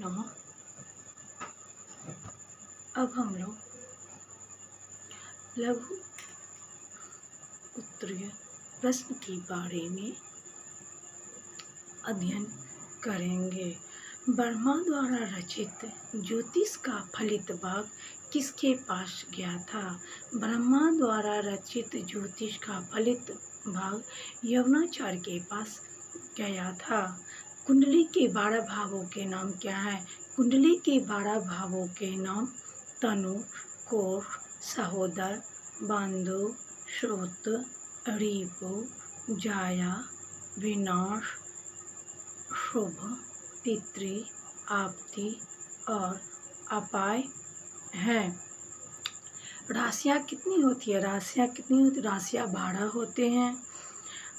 नमः। अब हम लोग लघु उत्तरीय प्रश्न के बारे में अध्ययन करेंगे। ब्रह्मा द्वारा रचित ज्योतिष का फलित भाग किसके पास गया था? ब्रह्मा द्वारा रचित ज्योतिष का फलित भाग यवनाचार्य के पास गया था। कुंडली के 12 भावों के नाम क्या हैं? कुंडली के 12 भावों के नाम तनु, कोष, सहोदर, बंधु, श्रोत, रिपु, जाया, विनाश, शुभ, पितृ, आपत्ति और अपाय हैं। राशियाँ कितनी होती है? राशियाँ 12 होते हैं।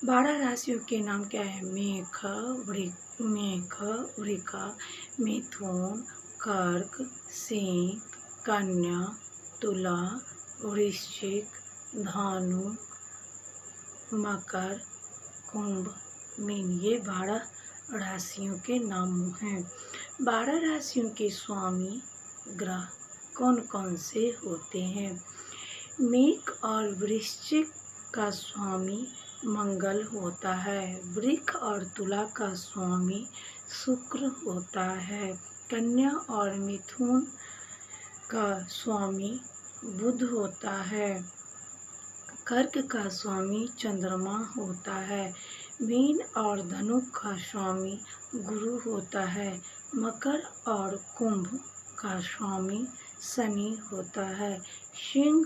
12 राशियों के नाम क्या है? मेष, वृक, मिथुन, कर्क, सिंह, कन्या, तुला, वृश्चिक, धनु, मकर, कुंभ, मीन। ये 12 राशियों के नाम हैं। 12 राशियों के स्वामी ग्रह कौन कौन से होते हैं? मेष और वृश्चिक का स्वामी मंगल होता है। वृक और तुला का स्वामी शुक्र होता है। कन्या और मिथुन का स्वामी बुध होता है। कर्क का स्वामी चंद्रमा होता है। मीन और धनु का स्वामी गुरु होता है। मकर और कुंभ का स्वामी शनि होता है। सिंह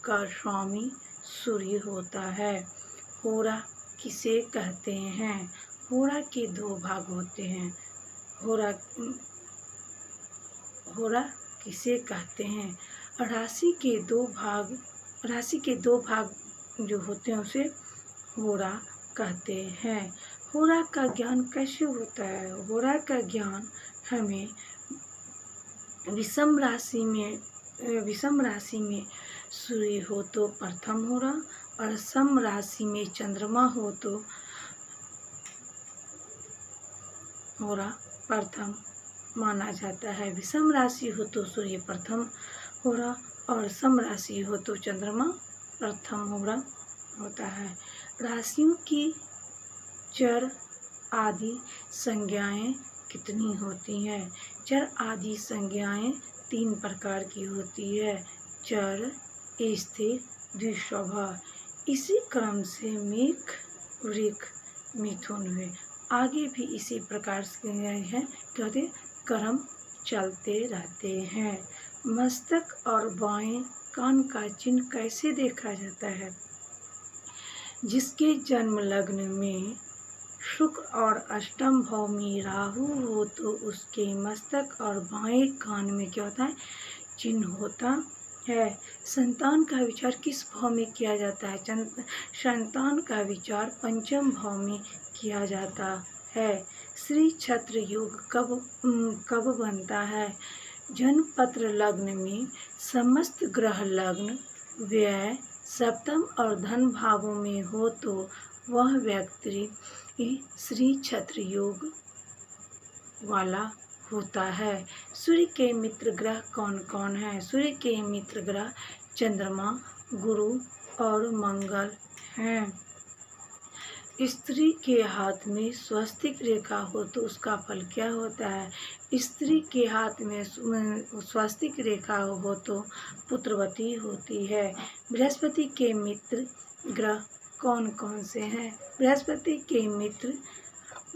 का स्वामी सूर्य होता है। होरा किसे कहते हैं? होरा के 2 भाग होते हैं। होरा किसे कहते हैं? राशि के 2 भाग जो होते हैं उसे होरा कहते हैं। होरा का ज्ञान कैसे होता है? होरा का ज्ञान हमें विषम राशि में सूर्य हो तो प्रथम होरा और सम राशि में चंद्रमा हो तो होरा प्रथम माना जाता है। विषम राशि हो तो सूर्य प्रथम होरा और सम राशि हो तो चंद्रमा प्रथम होरा होता है। राशियों की चर आदि संज्ञाएं कितनी होती हैं? चर आदि संज्ञाएं 3 प्रकार की होती है। चर, स्थिर, द्विस्वभाव। इसी क्रम से मेष, वृक, मिथुन हुए। आगे भी इसी प्रकार से हैं कहते क्रम चलते रहते हैं। मस्तक और बाएं कान का चिन्ह कैसे देखा जाता है? जिसके जन्म लग्न में शुक्र और अष्टम भाव में राहु हो तो उसके मस्तक और बाएं कान में क्या होता है? चिन्ह होता है। संतान का विचार किस भाव में किया जाता है? संतान का विचार पंचम भाव में किया जाता है। श्री छत्र योग कब बनता है? जन्मपत्र लग्न में समस्त ग्रह लग्न, व्यय, सप्तम और धन भावों में हो तो वह व्यक्ति श्री छत्र योग वाला होता है। सूर्य के मित्र ग्रह कौन कौन है? सूर्य के मित्र ग्रह चंद्रमा, गुरु और मंगल हैं। स्त्री के हाथ में स्वस्तिक रेखा हो तो उसका फल क्या होता है? स्त्री के हाथ में स्वस्तिक रेखा हो तो पुत्रवती होती है। बृहस्पति के मित्र ग्रह कौन कौन से हैं? बृहस्पति के मित्र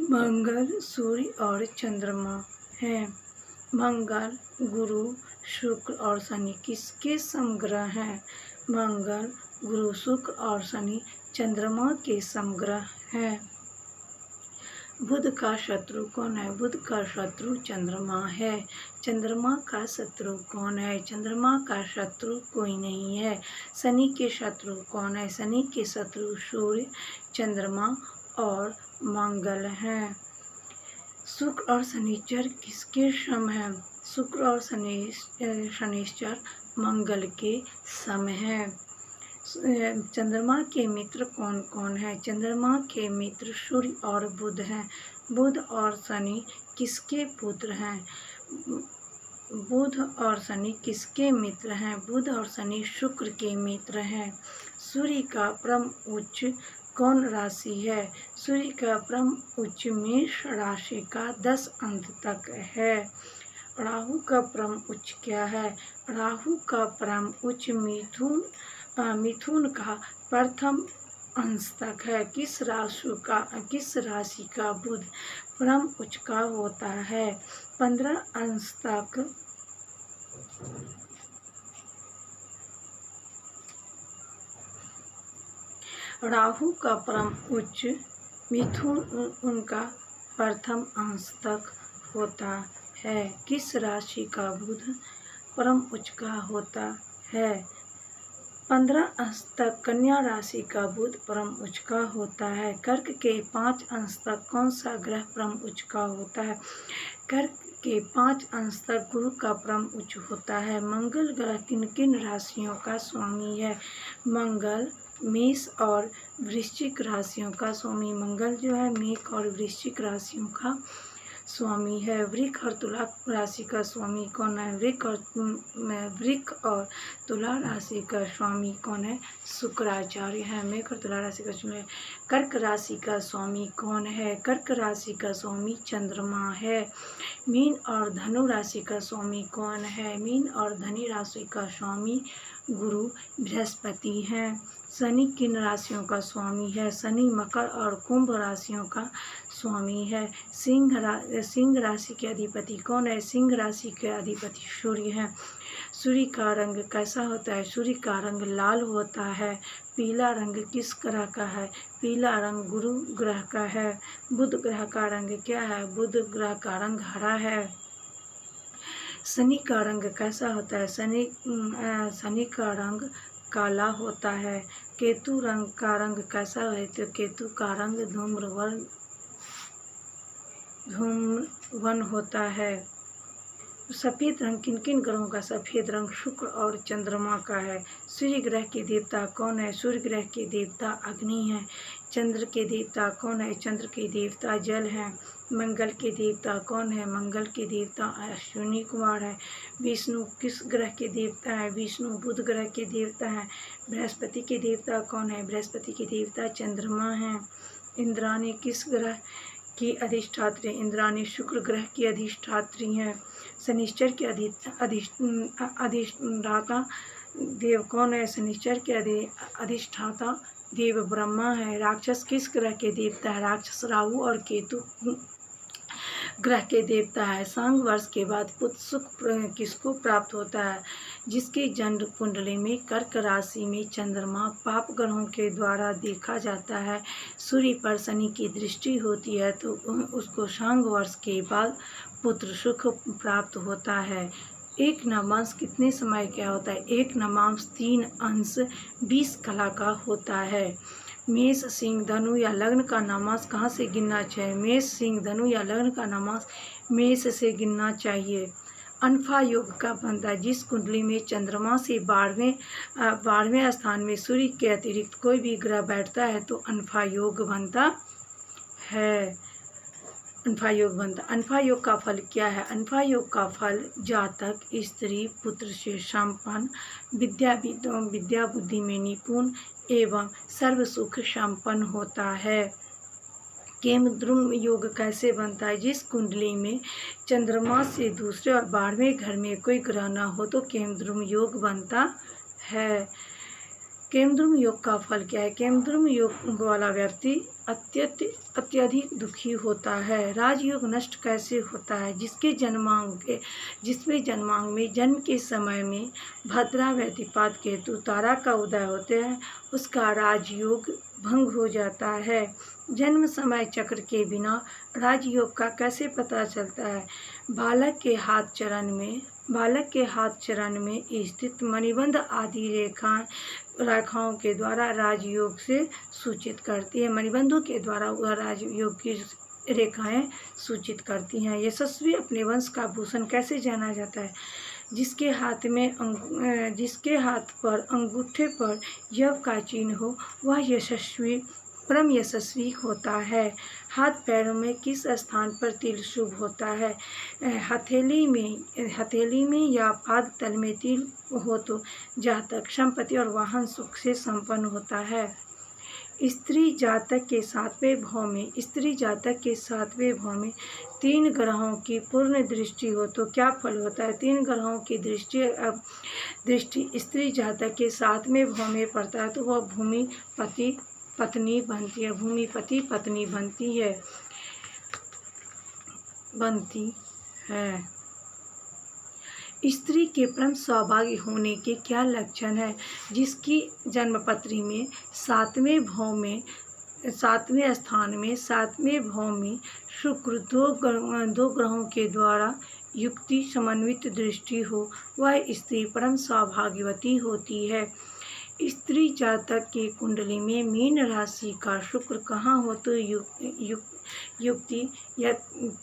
मंगल, सूर्य और चंद्रमा हैं। मंगल, गुरु, शुक्र और शनि किसके समग्रह हैं? मंगल, गुरु, शुक्र और शनि चंद्रमा के समग्रह हैं। बुध का शत्रु कौन है? बुध का शत्रु चंद्रमा है। चंद्रमा का शत्रु कौन है? चंद्रमा का शत्रु कोई नहीं है। शनि के शत्रु कौन है? शनि के शत्रु सूर्य, चंद्रमा और मंगल हैं। शुक्र और शनिचर किसके सम हैं? शुक्र और शनिचर मंगल के सम हैं। चंद्रमा के मित्र कौन कौन है? चंद्रमा के मित्र सूर्य और बुध हैं। बुध और शनि किसके पुत्र हैं? बुध और शनि किसके मित्र हैं? बुध और शनि शुक्र के मित्र हैं। सूर्य का परम उच्च कौन राशि है? सूर्य का परम उच्च मेष राशि का 10 अंक तक है। राहु का परम उच्च क्या है? राहु का परम उच्च मिथुन का प्रथम अंश तक है। किस राशि का बुध परम उच्च का होता है? 15 अंश तक राहु का परम उच्च मिथुन उनका प्रथम अंश तक होता है। किस राशि का बुध परम उच्च का होता है? 15 अंश तक कन्या राशि का बुध परम उच्च का होता है। कर्क के 5 अंश तक कौन सा ग्रह परम उच्च का होता है? कर्क के 5 अंश तक गुरु का परम उच्च होता है। मंगल ग्रह किन किन राशियों का स्वामी है? मंगल मेष और वृश्चिक राशियों का स्वामी। मंगल जो है मेष और वृश्चिक राशियों का स्वामी है। वृक और तुला राशि का स्वामी कौन है? वृक और तुला राशि का स्वामी कौन है? शुक्राचार्य है। मेष और तुला राशि का स्वामी। कर्क राशि का स्वामी कौन है? कर्क राशि का स्वामी चंद्रमा है। मीन और धनु राशि का स्वामी कौन है? मीन और धनु राशि का स्वामी गुरु बृहस्पति हैं। शनि किन राशियों का स्वामी है? शनि मकर और कुंभ राशियों का स्वामी है। सिंह राशि के अधिपति कौन है? सिंह राशि के अधिपति सूर्य हैं। सूर्य का रंग कैसा होता है? सूर्य का रंग लाल होता है। पीला रंग किस ग्रह का है? पीला रंग गुरु ग्रह का है। बुध ग्रह का रंग क्या है? बुध ग्रह का रंग हरा है। शनि का रंग कैसा होता है? शनि का रंग काला होता है। केतु रंग का रंग कैसा है? तो केतु का रंग धूम्रवन होता है। सफ़ेद रंग किन किन ग्रहों का? सफ़ेद रंग शुक्र और चंद्रमा का है। सूर्य ग्रह के देवता कौन है? सूर्य ग्रह के देवता अग्नि हैं। चंद्र के देवता कौन है? चंद्र के देवता जल हैं। मंगल के देवता कौन है? मंगल के देवता अश्विनी कुमार है। विष्णु किस ग्रह के देवता है? विष्णु बुध ग्रह के देवता हैं। बृहस्पति के देवता कौन है? बृहस्पति के देवता चंद्रमा हैं। इंद्राणी किस ग्रह की अधिष्ठात्री? इंद्राणी शुक्र ग्रह की अधिष्ठात्री हैं। शनिश्चर के अधिष्ठाता देव कौन है? शनिश्चर के अधिष्ठाता देव ब्रह्मा है। राक्षस किस ग्रह के देवता है? राक्षस राहु और केतु ग्रह के देवता है। सांग वर्ष के बाद पुत्र सुख किसको प्राप्त होता है? जिसकी जन्म कुंडली में कर्क राशि में चंद्रमा पाप ग्रहों के द्वारा देखा जाता है, सूर्य पर शनि की दृष्टि होती है तो उसको सांग वर्ष के बाद पुत्र सुख प्राप्त होता है। एक नवमांश कितने समय क्या होता है? एक नवमांश 3 अंश 20 कला का होता है। मेष सिंह धनु या लग्न का नवमांश कहाँ से गिनना चाहिए? मेष सिंह धनु या लग्न का नवमांश मेष से गिनना चाहिए। अनफा योग का बनता है जिस कुंडली में चंद्रमा से 12वें स्थान में सूर्य के अतिरिक्त कोई भी ग्रह बैठता है तो अनफा योग बनता है। अनफा योग का फल क्या है? अनफा योग का फल जातक स्त्री पुत्र से संपन्न, विद्या बुद्धि में निपुण एवं सर्व सुख संपन्न होता है। केमद्रुम योग कैसे बनता है? जिस कुंडली में चंद्रमा से दूसरे और 12वें घर में कोई ग्रह न हो तो केमद्रुम योग बनता है। केमद्रुम योग का फल क्या है? केमद्रुम योग वाला व्यक्ति अत्यधिक दुखी होता है। राजयोग नष्ट कैसे होता है? जिसमें जन्मांग में जन्म के समय में भद्रा व्यतिपात केतु तारा का उदय होते हैं उसका राजयोग भंग हो जाता है। जन्म समय चक्र के बिना राजयोग का कैसे पता चलता है? बालक के हाथ चरण में स्थित मणिबंध आदि रेखाओं के द्वारा राजयोग से सूचित करती है। मणिबंधों के द्वारा वह राजयोग की रेखाएं सूचित करती हैं। यशस्वी अपने वंश का भूषण कैसे जाना जाता है? जिसके हाथ पर अंगूठे पर यव का चिन्ह हो वह यशस्वी परम यशस्वी होता है। हाथ पैरों में किस स्थान पर तिल शुभ होता है? हथेली में या पाद तल में तिल हो तो जातक संपत्ति और वाहन सुख से संपन्न होता है। स्त्री जातक के सातवें भाव में 3 ग्रहों की पूर्ण दृष्टि हो तो क्या फल होता है? 3 ग्रहों की दृष्टि स्त्री जातक के 7वें भाव में पड़ता है तो वह भूमिपति पत्नी बनती है। स्त्री के परम सौभाग्य होने के क्या लक्षण हैं? जिसकी जन्मपत्री में 7वें भाव में शुक्र 2 ग्रहों के द्वारा युक्ति समन्वित दृष्टि हो, वह स्त्री परम सौभाग्यवती होती है। स्त्री जातक के कुंडली में मीन राशि का शुक्र कहाँ हो तो युक्ति या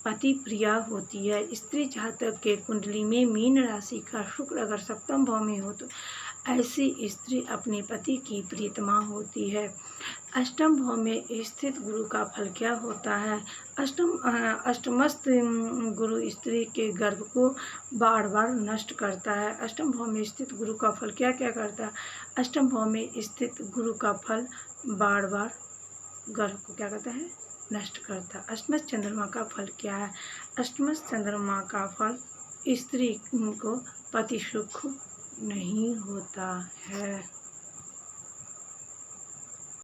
पति प्रिया होती है। स्त्री जातक के कुंडली में मीन राशि का शुक्र अगर 7वें भाव में हो तो ऐसी स्त्री अपने पति की प्रियतमा होती है। 8वें भाव में स्थित गुरु का फल क्या होता है? अष्टमस्थ गुरु स्त्री के गर्भ को बार बार नष्ट करता है। 8वें भाव में स्थित गुरु का फल क्या करता है? 8वें भाव में स्थित गुरु का फल बार बार गर्भ को क्या करता है? नष्ट करता है। अष्टम चंद्रमा का फल क्या है? अष्टम चंद्रमा का फल स्त्री को पति सुख नहीं होता है।